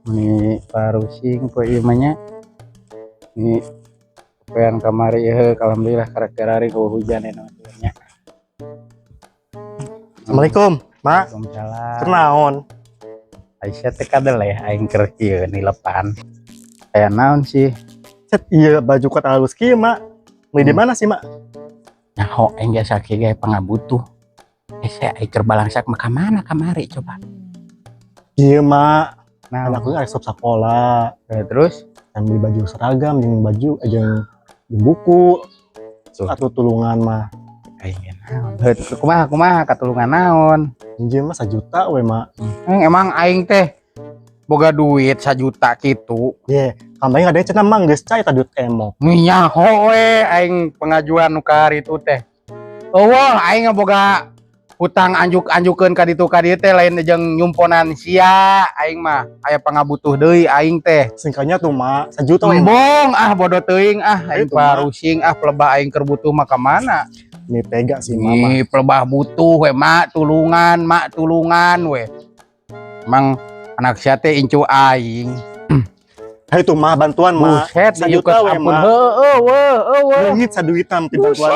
Ini parusing po imanya. Ini yang kamari alhamdulillah karakter ko hujan ya. Assalamualaikum, Mak. Waalaikumsalam. Kenaon? Aisyah teh kadel ya aing keur kieu nilepan. Kayak naon sih? Cet iya baju kota halus kieu, Mak. Beli di mana sih, Mak? Nyaho aing biasa kieu ge pangabutuh. Saya aing keur balangsak mah ka mana kamari coba. Iya, Mak. Nah, Anakku kan ekskop sekolah. terus Yang beli baju seragam, yang baju yang buku Tuh. atau tulungan mah. aing naon? Kumaha katulungan naon? Injil mah 1 juta we, Mak. Emang aing teh boga duit 1 juta gitu. Ye, kambing ada cenah mang geus cai tadi emo. Nyaho we aing pengajuan nu ka itu teh. Eueuh aing boga hutang anjuk-anjukeun ka ditu teh lain jeung nyumponan sia aing mah aya pangabutuh deui aing teh. Singkatnya tuh, Mak, 1 juta we. Embong bodo teuing aing Itu, Mak. parusing pelebah aing keur butuh mah ka mana? Ini tega sih, Mama. Ih, pelebah butuh we mak tulungan we. Emang anak sia teh incu aing. Hai tuh, Mak, bantuan, Mak. Buset 1 juta we, Mak. Heueuh. Leungit saduitan ti bantuan.